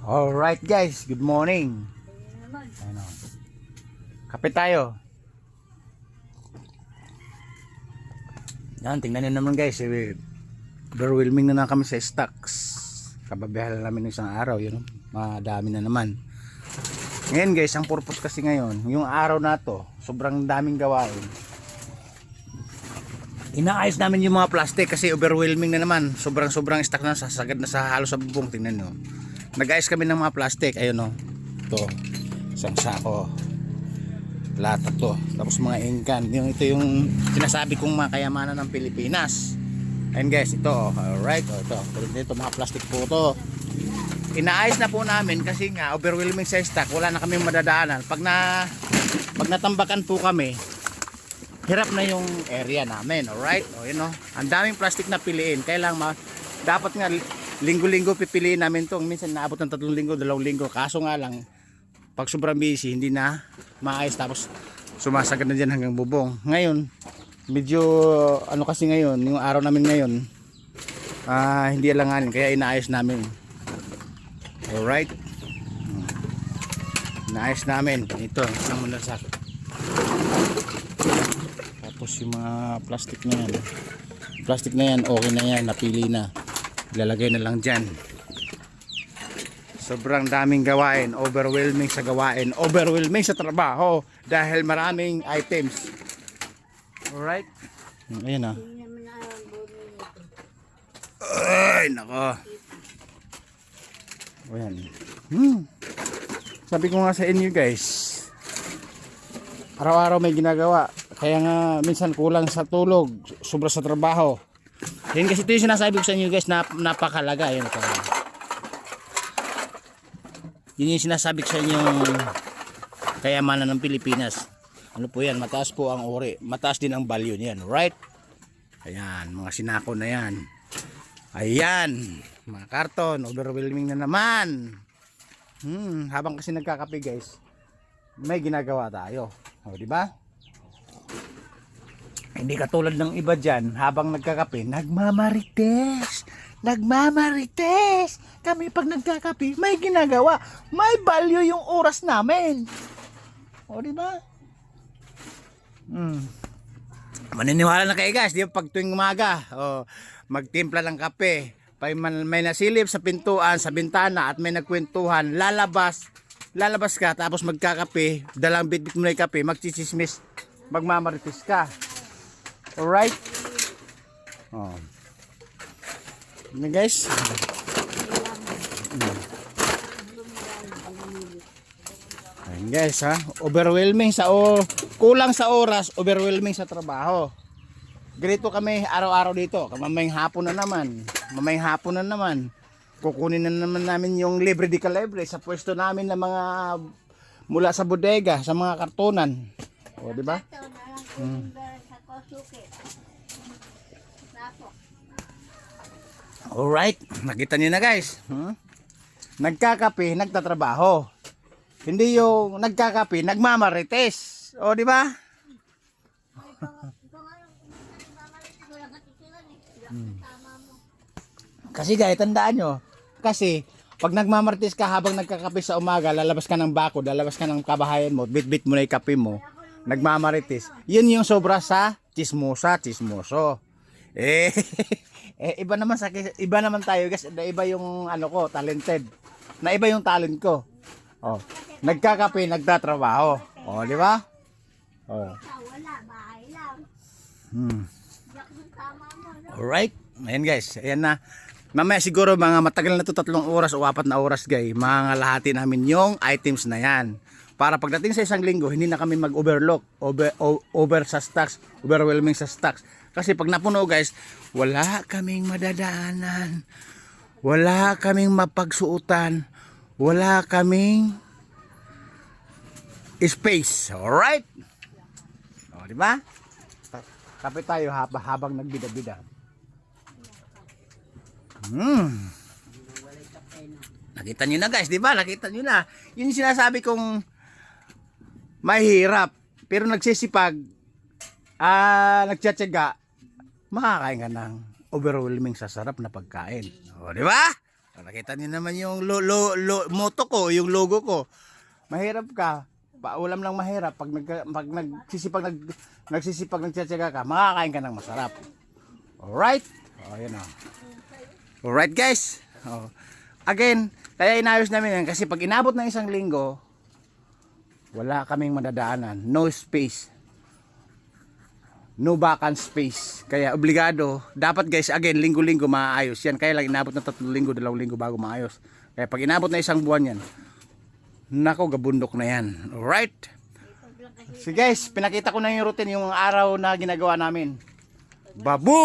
Alright guys, good morning. Ano, kape tayo. Yan, tingnan nyo naman guys, overwhelming na kami sa stocks. Kababihan namin ng isang araw, yun, madami na naman. Ngayon guys, ang purpose kasi ngayon, yung araw na to, sobrang daming gawain. Inaayos namin yung mga plastic kasi overwhelming na naman. Sobrang stock na, sasagad na sa halos sa bubong. Tingnan nyo. Nag-ayos kami ng mga plastic. Ayun o. Ito. Isang sako. Lahat to. Tapos mga ingkan. Ito yung sinasabi kong mga kayamanan ng Pilipinas. Ayun guys. Ito. Alright. Ito. Ito mga plastic po to. Inaayos na po namin kasi nga overwhelming sa stock. Wala na kaming madadaanan. Pag natambakan po kami, hirap na yung area namin. Alright. O yun o. Ang daming plastic na piliin. Dapat nga linggo-linggo pipiliin namin to. Minsan naabot ng 3 linggo, 2 linggo. Kaso nga lang, pag sobrang busy, hindi na maayos. Tapos sumasagad na dyan hanggang bubong. Ngayon, medyo ano kasi ngayon, yung araw namin ngayon, hindi alanganin. Kaya inaayos namin. Alright. Inaayos namin. Ito, isang muna sa tapos yung mga plastic na yan, okay na yan, napili na, ilalagay na lang dyan. Sobrang daming gawain, overwhelming sa gawain, overwhelming sa trabaho dahil maraming items. Alright. Ayan na. Ay nako. Ayan. Sabi ko nga sa inyo guys, araw-araw may ginagawa. Kaya nga minsan kulang sa tulog, sobra sa trabaho. Yan kasi ito yung sinasabi ko sa inyo guys, napakalaga. Yan ito. Yun yung sinasabi ko sa inyo, kayamanan ng Pilipinas. Ano po yan, mataas po ang uri, mataas din ang value niyan, right? Ayan, mga sinako na yan. Ayan, mga karton, overwhelming na naman. Habang kasi nagkakape guys, may ginagawa tayo. O, di ba? Hindi katulad ng iba dyan, habang nagkakape, nagmamarites. Kami pag nagkakape, may ginagawa. May value yung oras namin. O, di ba? Maniniwala na kayo guys, di ba pag tuwing umaga, magtimpla ng kape, may nasilip sa pintuan, sa bintana, at may nagkwentuhan, lalabas ka, tapos magkakape, dalang bitbit mo na yung kape, magchichismis, magmamarites ka. Alright. Yan guys. Ayan guys ha. Overwhelming kulang sa oras, overwhelming sa trabaho. Ganito kami araw-araw dito. Mamayang hapon na naman. Kukunin na naman namin yung libre di kalibre sa pwesto namin ng mga mula sa bodega, sa mga kartonan. O, di ba? Alright, nakita niyo na guys. Nagkakape, nagtatrabaho. Hindi yung nagkakape, nagmamarites. O, di ba? Kasi guys, tandaan nyo. Kasi, pag nagmamarites ka habang nagkakape sa umaga, lalabas ka ng bako, lalabas ka ng kabahayan mo, bit-bit mo na yung kape mo, nagmamarites. Yun yung sobra sa chismoso. Iba naman tayo guys, iba yung ano ko, talented. Na iba yung talent ko. Oh, nagkakape, nagtatrabaho. Oh, di ba? Oh. Alright. Ayan guys, ayan na. Mamaya siguro mga matagal na to, 3 oras o 4 na oras guys, mangalahati namin yung items na yan. Para pagdating sa isang linggo, hindi na kami mag-overlook, over sa stocks, overwhelming sa stocks. Kasi pag napuno guys, wala kaming madadaanan, wala kaming mapagsuotan, wala kaming space. Alright? O, diba? Kape tayo habang nagbida-bida. Nakita nyo na guys, diba? Nakita nyo na. Yun yung sinasabi kong mahirap, pero nagsisipag, nagtsatsaga, makakain ka ng overwhelming sa sarap na pagkain. O, di ba? Nakita niyo naman yung moto ko, yung logo ko. Mahirap ka. Paulam lang mahirap. Pag nagsisipag, nagtsatsaga ka, makakain ka ng masarap. Alright? O, yun o. Alright guys. O. Again, kaya inayos namin yan kasi pag inabot ng isang linggo, wala kaming madadaanan. No space. No vacant space. Kaya obligado, dapat guys, again, linggo-linggo maayos yan. Kaya lang inabot na 3 linggo, 2 linggo bago maayos. Kaya pag inabot na isang buwan yan, nako, gabundok na yan. Alright? So guys, pinakita ko na yung routine, yung araw na ginagawa namin. Babu!